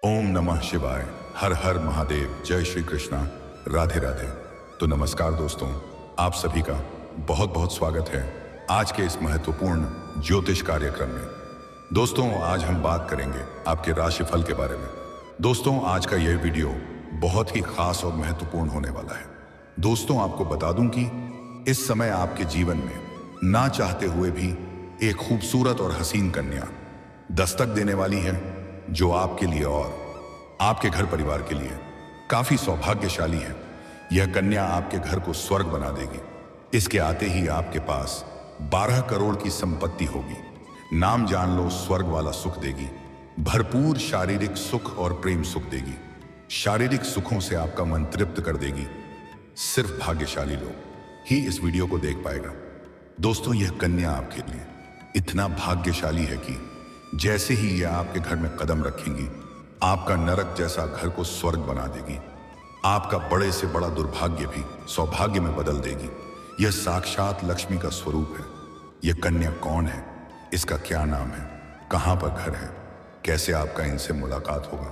ओम नमः शिवाय। हर हर महादेव। जय श्री कृष्णा। राधे राधे। तो नमस्कार दोस्तों, आप सभी का बहुत बहुत स्वागत है आज के इस महत्वपूर्ण ज्योतिष कार्यक्रम में। दोस्तों, आज हम बात करेंगे आपके राशिफल के बारे में। दोस्तों, आज का यह वीडियो बहुत ही खास और महत्वपूर्ण होने वाला है। दोस्तों, आपको बता दूं कि इस समय आपके जीवन में ना चाहते हुए भी एक खूबसूरत और हसीन कन्या दस्तक देने वाली है, जो आपके लिए और आपके घर परिवार के लिए काफी सौभाग्यशाली है। यह कन्या आपके घर को स्वर्ग बना देगी। इसके आते ही आपके पास 12 करोड़ की संपत्ति होगी। नाम जान लो, स्वर्ग वाला सुख देगी। भरपूर शारीरिक सुख और प्रेम सुख देगी। शारीरिक सुखों से आपका मन तृप्त कर देगी। सिर्फ भाग्यशाली लोग ही इस वीडियो को देख पाएगा। दोस्तों, यह कन्या आपके लिए इतना भाग्यशाली है कि जैसे ही यह आपके घर में कदम रखेंगी, आपका नरक जैसा घर को स्वर्ग बना देगी। आपका बड़े से बड़ा दुर्भाग्य भी सौभाग्य में बदल देगी। यह साक्षात लक्ष्मी का स्वरूप है। यह कन्या कौन है, इसका क्या नाम है, कहां पर घर है, कैसे आपका इनसे मुलाकात होगा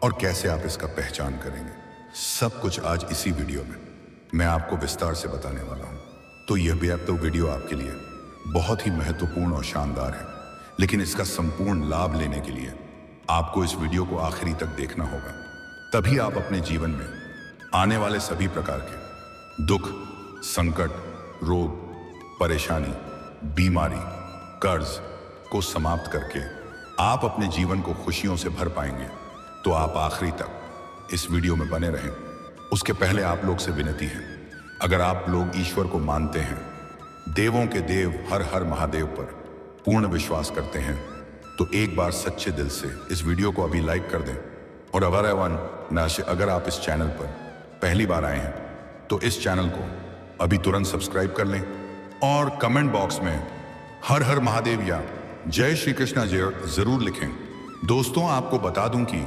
और कैसे आप इसका पहचान करेंगे, सब कुछ आज इसी वीडियो में मैं आपको विस्तार से बताने वाला हूं। तो यह वीडियो आपके लिए बहुत ही महत्वपूर्ण और शानदार है, लेकिन इसका संपूर्ण लाभ लेने के लिए आपको इस वीडियो को आखिरी तक देखना होगा। तभी आप अपने जीवन में आने वाले सभी प्रकार के दुख, संकट, रोग, परेशानी, बीमारी, कर्ज को समाप्त करके आप अपने जीवन को खुशियों से भर पाएंगे। तो आप आखिरी तक इस वीडियो में बने रहें। उसके पहले आप लोग से विनती है, अगर आप लोग ईश्वर को मानते हैं, देवों के देव हर हर महादेव पर पूर्ण विश्वास करते हैं, तो एक बार सच्चे दिल से इस वीडियो को अभी लाइक कर दें। और अगर आप इस चैनल पर पहली बार आए हैं तो इस चैनल को अभी तुरंत सब्सक्राइब कर लें और कमेंट बॉक्स में हर हर महादेव या जय श्री कृष्णा जरूर लिखें। दोस्तों, आपको बता दूं कि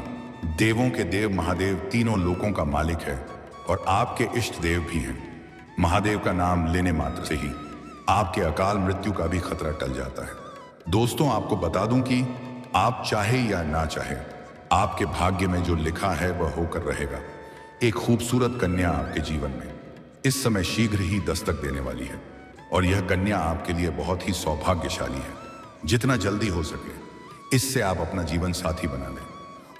देवों के देव महादेव तीनों लोकों का मालिक है और आपके इष्ट देव भी हैं। महादेव का नाम लेने मात्र से ही आपके अकाल मृत्यु का भी खतरा टल जाता है। दोस्तों, आपको बता दूं कि आप चाहे या ना चाहे, आपके भाग्य में जो लिखा है वह होकर रहेगा। एक खूबसूरत कन्या आपके जीवन में इस समय शीघ्र ही दस्तक देने वाली है और यह कन्या आपके लिए बहुत ही सौभाग्यशाली है। जितना जल्दी हो सके इससे आप अपना जीवन साथी बना लें।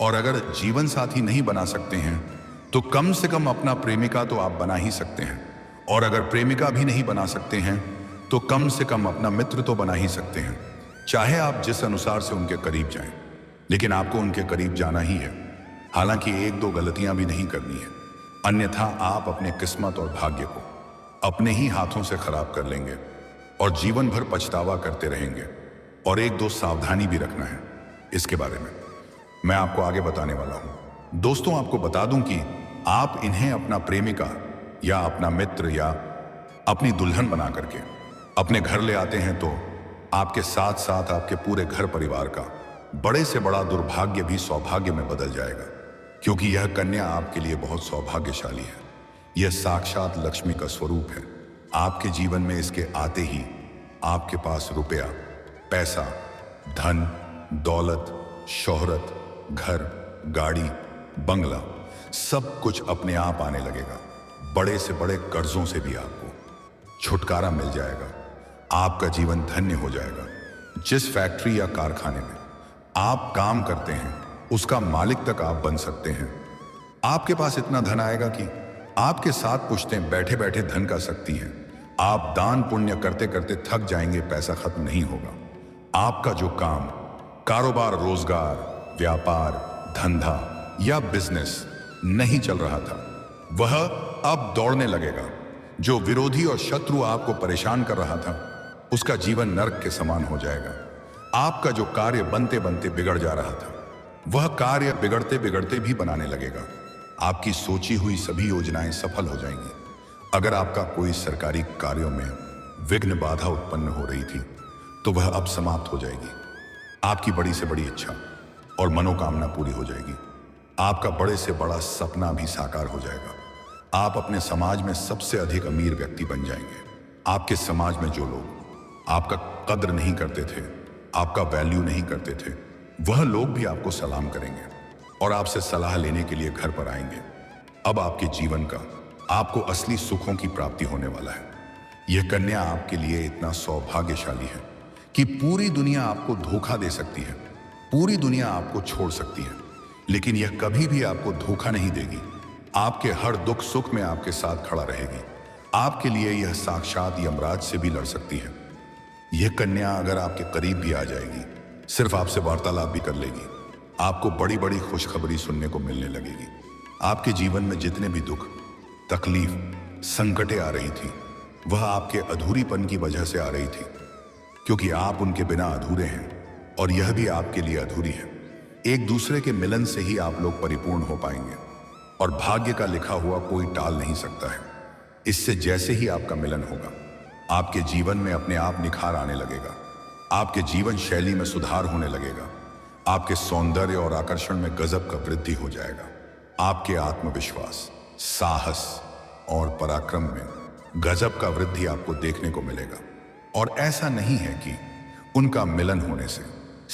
और अगर जीवन साथी नहीं बना सकते हैं तो कम से कम अपना प्रेमिका तो आप बना ही सकते हैं। और अगर प्रेमिका भी नहीं बना सकते हैं तो कम से कम अपना मित्र तो बना ही सकते हैं। चाहे आप जिस अनुसार से उनके करीब जाएं, लेकिन आपको उनके करीब जाना ही है। हालांकि एक दो गलतियां भी नहीं करनी है, अन्यथा आप अपने किस्मत और भाग्य को अपने ही हाथों से खराब कर लेंगे और जीवन भर पछतावा करते रहेंगे। और एक दो सावधानी भी रखना है, इसके बारे में मैं आपको आगे बताने वाला हूं। दोस्तों, आपको बता दूं कि आप इन्हें अपना प्रेमिका या अपना मित्र या अपनी दुल्हन बना करके अपने घर ले आते हैं तो आपके साथ साथ आपके पूरे घर परिवार का बड़े से बड़ा दुर्भाग्य भी सौभाग्य में बदल जाएगा, क्योंकि यह कन्या आपके लिए बहुत सौभाग्यशाली है। यह साक्षात लक्ष्मी का स्वरूप है। आपके जीवन में इसके आते ही आपके पास रुपया, पैसा, धन, दौलत, शोहरत, घर, गाड़ी, बंगला, सब कुछ अपने आप आने लगेगा। बड़े से बड़े कर्जों से भी आपको छुटकारा मिल जाएगा। आपका जीवन धन्य हो जाएगा। जिस फैक्ट्री या कारखाने में आप काम करते हैं उसका मालिक तक आप बन सकते हैं। आपके पास इतना धन आएगा कि आपके साथ पुश्तें बैठे बैठे धन का सकती हैं। आप दान पुण्य करते करते थक जाएंगे, पैसा खत्म नहीं होगा। आपका जो काम, कारोबार, रोजगार, व्यापार, धंधा या बिजनेस नहीं चल रहा था, वह अब दौड़ने लगेगा। जो विरोधी और शत्रु आपको परेशान कर रहा था, उसका जीवन नरक के समान हो जाएगा। आपका जो कार्य बनते बनते बिगड़ जा रहा था, वह कार्य बिगड़ते बिगड़ते भी बनाने लगेगा। आपकी सोची हुई सभी योजनाएं सफल हो जाएंगी। अगर आपका कोई सरकारी कार्यों में विघ्न बाधा उत्पन्न हो रही थी तो वह अब समाप्त हो जाएगी। आपकी बड़ी से बड़ी इच्छा और मनोकामना पूरी हो जाएगी। आपका बड़े से बड़ा सपना भी साकार हो जाएगा। आप अपने समाज में सबसे अधिक अमीर व्यक्ति बन जाएंगे। आपके समाज में जो लोग आपका कद्र नहीं करते थे, आपका वैल्यू नहीं करते थे, वह लोग भी आपको सलाम करेंगे और आपसे सलाह लेने के लिए घर पर आएंगे। अब आपके जीवन का आपको असली सुखों की प्राप्ति होने वाला है। यह कन्या आपके लिए इतना सौभाग्यशाली है कि पूरी दुनिया आपको धोखा दे सकती है, पूरी दुनिया आपको छोड़ सकती है, लेकिन यह कभी भी आपको धोखा नहीं देगी। आपके हर दुख सुख में आपके साथ खड़ा रहेगी। आपके लिए यह साक्षात यमराज से भी लड़ सकती है। यह कन्या अगर आपके करीब भी आ जाएगी, सिर्फ आपसे वार्तालाप भी कर लेगी, आपको बड़ी बड़ी खुशखबरी सुनने को मिलने लगेगी। आपके जीवन में जितने भी दुख, तकलीफ, संकटें आ रही थी, वह आपके अधूरीपन की वजह से आ रही थी, क्योंकि आप उनके बिना अधूरे हैं और यह भी आपके लिए अधूरी है। एक दूसरे के मिलन से ही आप लोग परिपूर्ण हो पाएंगे और भाग्य का लिखा हुआ कोई टाल नहीं सकता है। इससे जैसे ही आपका मिलन होगा, आपके जीवन में अपने आप निखार आने लगेगा, आपके जीवन शैली में सुधार होने लगेगा, आपके सौंदर्य और आकर्षण में गजब का वृद्धि हो जाएगा। आपके आत्मविश्वास, साहस और पराक्रम में गजब का वृद्धि आपको देखने को मिलेगा। और ऐसा नहीं है कि उनका मिलन होने से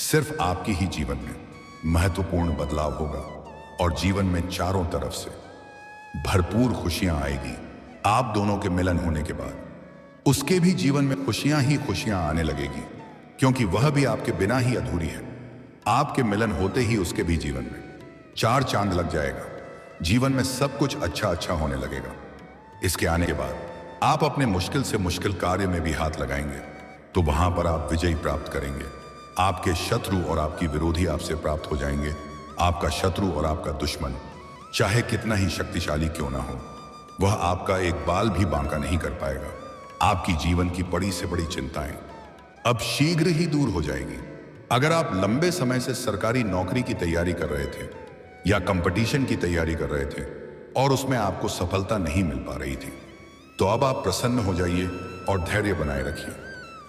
सिर्फ आपके ही जीवन में महत्वपूर्ण बदलाव होगा और जीवन में चारों तरफ से भरपूर खुशियां आएगी। आप दोनों के मिलन होने के बाद उसके भी जीवन में खुशियां ही खुशियां आने लगेगी, क्योंकि वह भी आपके बिना ही अधूरी है। आपके मिलन होते ही उसके भी जीवन में चार चांद लग जाएगा। जीवन में सब कुछ अच्छा अच्छा होने लगेगा। इसके आने के बाद आप अपने मुश्किल से मुश्किल कार्य में भी हाथ लगाएंगे तो वहां पर आप विजय प्राप्त करेंगे। आपके शत्रु और आपकी विरोधी आपसे प्राप्त हो जाएंगे। आपका शत्रु और आपका दुश्मन चाहे कितना ही शक्तिशाली क्यों ना हो, वह आपका एक बाल भी बांका नहीं कर पाएगा। आपकी जीवन की बड़ी से बड़ी चिंताएं अब शीघ्र ही दूर हो जाएगी। अगर आप लंबे समय से सरकारी नौकरी की तैयारी कर रहे थे या कंपटीशन की तैयारी कर रहे थे और उसमें आपको सफलता नहीं मिल पा रही थी, तो अब आप प्रसन्न हो जाइए और धैर्य बनाए रखिए।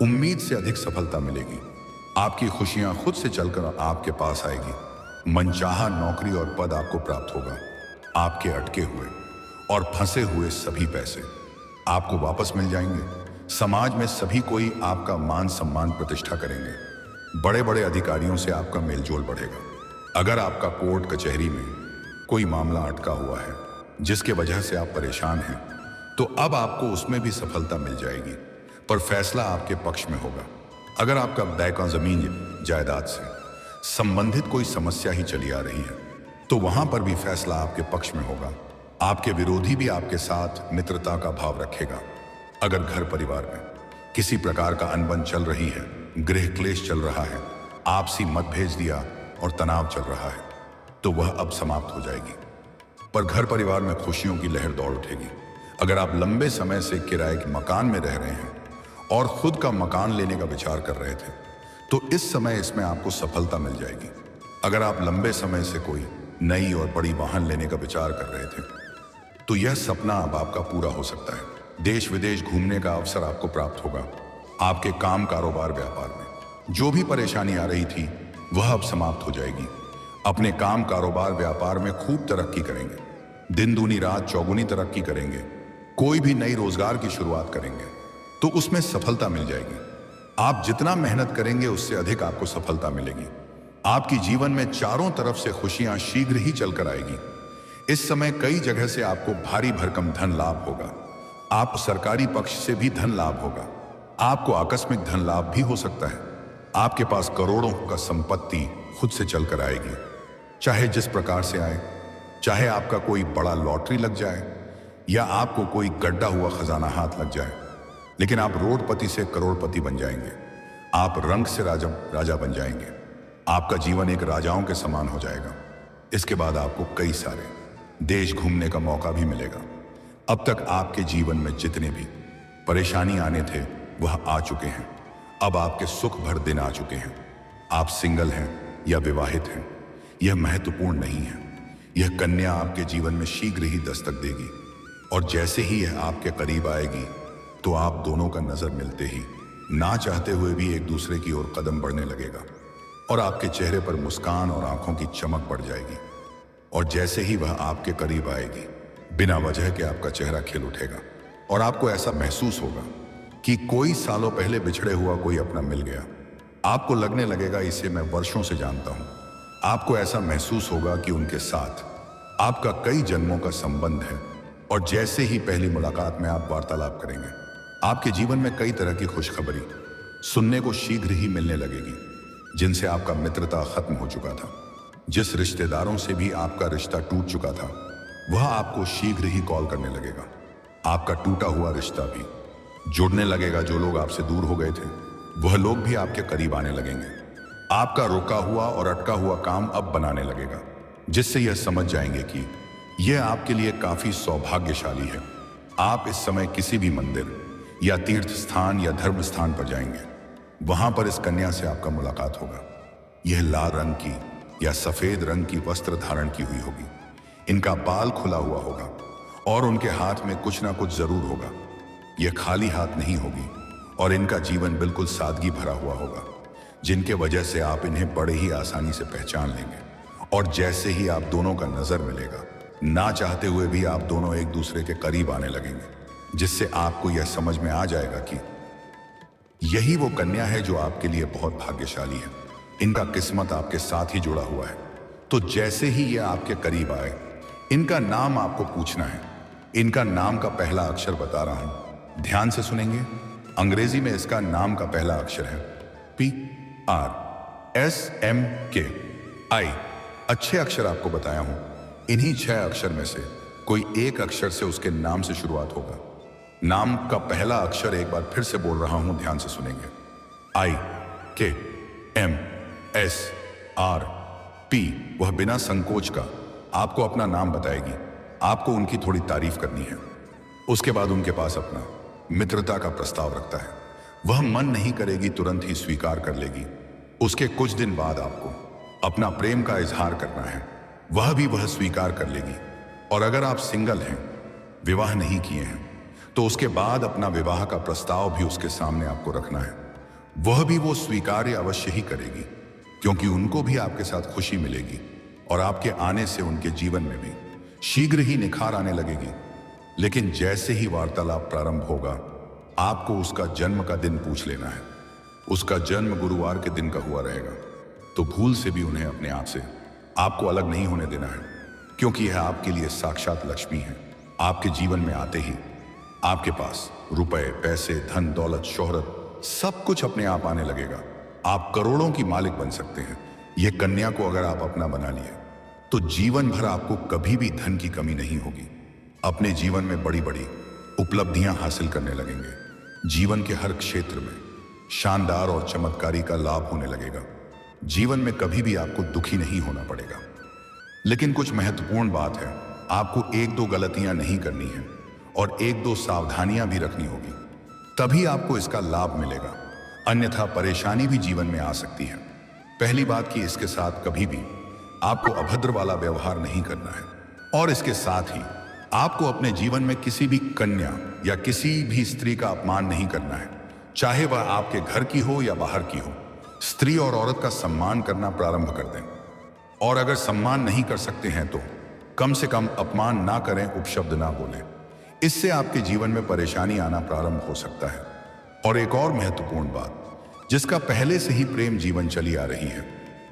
उम्मीद से अधिक सफलता मिलेगी। आपकी खुशियां खुद से चलकर आपके पास आएगी। मनचाहा नौकरी और पद आपको प्राप्त होगा। आपके अटके हुए और फंसे हुए सभी पैसे आपको वापस मिल जाएंगे। समाज में सभी कोई आपका मान सम्मान प्रतिष्ठा करेंगे। बड़े बड़े अधिकारियों से आपका मेलजोल बढ़ेगा। अगर आपका कोर्ट कचहरी में कोई मामला अटका हुआ है जिसके वजह से आप परेशान हैं, तो अब आपको उसमें भी सफलता मिल जाएगी, पर फैसला आपके पक्ष में होगा। अगर आपका बैक जमीन जायदाद से संबंधित कोई समस्या ही चली आ रही है, तो वहां पर भी फैसला आपके पक्ष में होगा। आपके विरोधी भी आपके साथ मित्रता का भाव रखेगा। अगर घर परिवार में किसी प्रकार का अनबन चल रही है, गृह क्लेश चल रहा है, आपसी मतभेद दिया और तनाव चल रहा है, तो वह अब समाप्त हो जाएगी। पर घर परिवार में खुशियों की लहर दौड़ उठेगी। अगर आप लंबे समय से किराए के मकान में रह रहे हैं और खुद का मकान लेने का विचार कर रहे थे, तो इस समय इसमें आपको सफलता मिल जाएगी। अगर आप लंबे समय से कोई नई और बड़ी वाहन लेने का विचार कर रहे थे, तो यह सपना अब आपका पूरा हो सकता है। देश विदेश घूमने का अवसर आपको प्राप्त होगा। आपके काम, कारोबार, व्यापार में जो भी परेशानी आ रही थी, वह अब समाप्त हो जाएगी। अपने काम, कारोबार, व्यापार में खूब तरक्की करेंगे। दिन दूनी रात चौगुनी तरक्की करेंगे। कोई भी नई रोजगार की शुरुआत करेंगे तो उसमें सफलता मिल जाएगी। आप जितना मेहनत करेंगे उससे अधिक आपको सफलता मिलेगी। आपकी जीवन में चारों तरफ से खुशियां शीघ्र ही चलकर आएगी। इस समय कई जगह से आपको भारी भरकम धन लाभ होगा। आप सरकारी पक्ष से भी धन लाभ होगा। आपको आकस्मिक धन लाभ भी हो सकता है। आपके पास करोड़ों का संपत्ति खुद से चलकर आएगी, चाहे जिस प्रकार से आए। चाहे आपका कोई बड़ा लॉटरी लग जाए या आपको कोई गड्ढा हुआ खजाना हाथ लग जाए, लेकिन आप रोडपति से करोड़पति बन जाएंगे। आप रंग से राजा बन जाएंगे। आपका जीवन एक राजाओं के समान हो जाएगा। इसके बाद आपको कई सारे देश घूमने का मौका भी मिलेगा। अब तक आपके जीवन में जितने भी परेशानी आने थे वह आ चुके हैं। अब आपके सुख भर दिन आ चुके हैं। आप सिंगल हैं या विवाहित हैं, यह महत्वपूर्ण नहीं है। यह कन्या आपके जीवन में शीघ्र ही दस्तक देगी और जैसे ही यह आपके करीब आएगी, तो आप दोनों का नजर मिलते ही ना चाहते हुए भी एक दूसरे की ओर कदम बढ़ने लगेगा और आपके चेहरे पर मुस्कान और आंखों की चमक बढ़ जाएगी। और जैसे ही वह आपके करीब आएगी, बिना वजह के आपका चेहरा खिल उठेगा और आपको ऐसा महसूस होगा कि कोई सालों पहले बिछड़े हुआ कोई अपना मिल गया। आपको लगने लगेगा इसे मैं वर्षों से जानता हूं। आपको ऐसा महसूस होगा कि उनके साथ आपका कई जन्मों का संबंध है और जैसे ही पहली मुलाकात में आप वार्तालाप करेंगे, आपके जीवन में कई तरह की खुशखबरी सुनने को शीघ्र ही मिलने लगेगी, जिनसे आपका मित्रता खत्म हो चुका था। जिस रिश्तेदारों से भी आपका रिश्ता टूट चुका था, वह आपको शीघ्र ही कॉल करने लगेगा। आपका टूटा हुआ रिश्ता भी जुड़ने लगेगा। जो लोग आपसे दूर हो गए थे, वह लोग भी आपके करीब आने लगेंगे। आपका रुका हुआ और अटका हुआ काम अब बनाने लगेगा, जिससे यह समझ जाएंगे कि यह आपके लिए काफी सौभाग्यशाली है। आप इस समय किसी भी मंदिर या तीर्थ स्थान या धर्म स्थान पर जाएंगे, वहां पर इस कन्या से आपका मुलाकात होगा। यह लाल रंग की या सफेद रंग की वस्त्र धारण की हुई होगी। इनका बाल खुला हुआ होगा और उनके हाथ में कुछ ना कुछ जरूर होगा। यह खाली हाथ नहीं होगी और इनका जीवन बिल्कुल सादगी भरा हुआ होगा, जिनके वजह से आप इन्हें बड़े ही आसानी से पहचान लेंगे। और जैसे ही आप दोनों का नजर मिलेगा, ना चाहते हुए भी आप दोनों एक दूसरे के करीब आने लगेंगे, जिससे आपको यह समझ में आ जाएगा कि यही वो कन्या है जो आपके लिए बहुत भाग्यशाली है। इनका किस्मत आपके साथ ही जुड़ा हुआ है। तो जैसे ही यह आपके करीब आए, इनका नाम आपको पूछना है। इनका नाम का पहला अक्षर बता रहा हूं, ध्यान से सुनेंगे। अंग्रेजी में इसका नाम का पहला अक्षर है PRSMKI। अच्छे अक्षर आपको बताया हूं। इन्हीं 6 अक्षर में से कोई एक अक्षर से उसके नाम से शुरुआत होगा। नाम का पहला अक्षर एक बार फिर से बोल रहा हूं, ध्यान से सुनेंगे। IKMSRP। वह बिना संकोच का आपको अपना नाम बताएगी। आपको उनकी थोड़ी तारीफ करनी है। उसके बाद उनके पास अपना मित्रता का प्रस्ताव रखता है। वह मन नहीं करेगी, तुरंत ही स्वीकार कर लेगी। उसके कुछ दिन बाद आपको अपना प्रेम का इजहार करना है। वह स्वीकार कर लेगी। और अगर आप सिंगल हैं, विवाह नहीं किए हैं, तो उसके बाद अपना विवाह का प्रस्ताव भी उसके सामने आपको रखना है। वो स्वीकार्य अवश्य ही करेगी, क्योंकि उनको भी आपके साथ खुशी मिलेगी और आपके आने से उनके जीवन में भी शीघ्र ही निखार आने लगेगी। लेकिन जैसे ही वार्तालाप प्रारंभ होगा, आपको उसका जन्म का दिन पूछ लेना है। उसका जन्म गुरुवार के दिन का हुआ रहेगा, तो भूल से भी उन्हें अपने आप से आपको अलग नहीं होने देना है, क्योंकि यह आपके लिए साक्षात लक्ष्मी है। आपके जीवन में आते ही आपके पास रुपए, पैसे, धन, दौलत, शोहरत सब कुछ अपने आप आने लगेगा। आप करोड़ों की मालिक बन सकते हैं। यह कन्या को अगर आप अपना बना लिए, तो जीवन भर आपको कभी भी धन की कमी नहीं होगी। अपने जीवन में बड़ी बड़ी उपलब्धियां हासिल करने लगेंगे। जीवन के हर क्षेत्र में शानदार और चमत्कारी का लाभ होने लगेगा। जीवन में कभी भी आपको दुखी नहीं होना पड़ेगा। लेकिन कुछ महत्वपूर्ण बात है, आपको 1-2 गलतियां नहीं करनी है और 1-2 सावधानियां भी रखनी होगी, तभी आपको इसका लाभ मिलेगा। अन्यथा परेशानी भी जीवन में आ सकती है। पहली बात कि इसके साथ कभी भी आपको अभद्र वाला व्यवहार नहीं करना है, और इसके साथ ही आपको अपने जीवन में किसी भी कन्या या किसी भी स्त्री का अपमान नहीं करना है, चाहे वह आपके घर की हो या बाहर की हो। स्त्री और औरत का सम्मान करना प्रारंभ कर दें, और अगर सम्मान नहीं कर सकते हैं तो कम से कम अपमान ना करें, उपशब्द ना बोलें। इससे आपके जीवन में परेशानी आना प्रारंभ हो सकता है। और एक और महत्वपूर्ण बात, जिसका पहले से ही प्रेम जीवन चली आ रही है,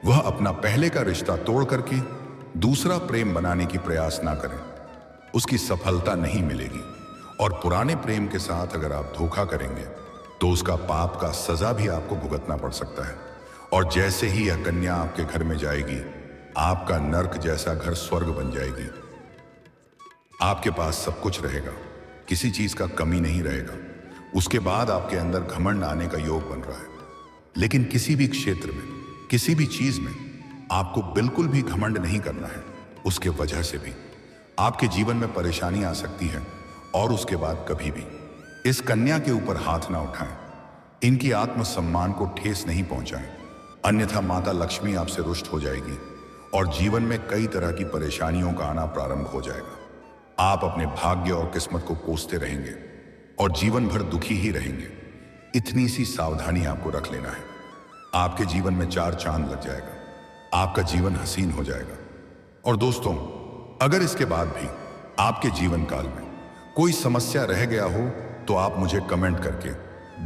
वह अपना पहले का रिश्ता तोड़ करके दूसरा प्रेम बनाने की प्रयास ना करें। उसकी सफलता नहीं मिलेगी। और पुराने प्रेम के साथ अगर आप धोखा करेंगे, तो उसका पाप का सजा भी आपको भुगतना पड़ सकता है। और जैसे ही यह कन्या आपके घर में जाएगी, आपका नर्क जैसा घर स्वर्ग बन जाएगी। आपके पास सब कुछ रहेगा, किसी चीज का कमी नहीं रहेगा। उसके बाद आपके अंदर घमंड आने का योग बन रहा है, लेकिन किसी भी क्षेत्र में, किसी भी चीज में आपको बिल्कुल भी घमंड नहीं करना है। उसके वजह से भी आपके जीवन में परेशानी आ सकती है, और उसके बाद कभी भी इस कन्या के ऊपर हाथ ना उठाएं। इनकी आत्मसम्मान को ठेस नहीं पहुंचाएं, अन्यथा माता लक्ष्मी आपसे रुष्ट हो जाएगी और जीवन में कई तरह की परेशानियों का आना प्रारंभ हो जाएगा। आप अपने भाग्य और किस्मत को कोसते रहेंगे और जीवन भर दुखी ही रहेंगे। इतनी सी सावधानी आपको रख लेना है। आपके जीवन में 4 चांद लग जाएगा, आपका जीवन हसीन हो जाएगा। और दोस्तों, अगर इसके बाद भी आपके जीवन काल में कोई समस्या रह गया हो, तो आप मुझे कमेंट करके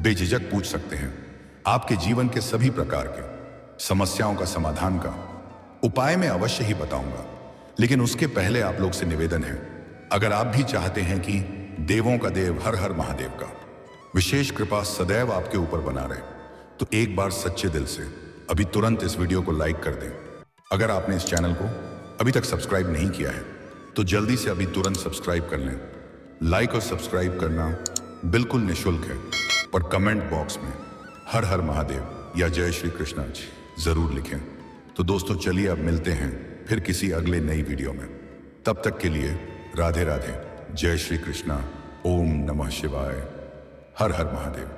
बेझिझक पूछ सकते हैं। आपके जीवन के सभी प्रकार के समस्याओं का समाधान का उपाय मैं अवश्य ही बताऊंगा, लेकिन उसके पहले आप लोग से निवेदन है, अगर आप भी चाहते हैं कि देवों का देव हर हर महादेव का विशेष कृपा सदैव आपके ऊपर बना रहे, तो एक बार सच्चे दिल से अभी तुरंत इस वीडियो को लाइक कर दें। अगर आपने इस चैनल को अभी तक सब्सक्राइब नहीं किया है तो जल्दी से अभी तुरंत सब्सक्राइब कर लें। लाइक और सब्सक्राइब करना बिल्कुल निःशुल्क है, और कमेंट बॉक्स में हर हर महादेव या जय श्री कृष्णा जरूर लिखें। तो दोस्तों चलिए अब मिलते हैं फिर किसी अगले नई वीडियो में। तब तक के लिए राधे राधे, जय श्री कृष्णा, ओम नमः शिवाय, हर हर महादेव।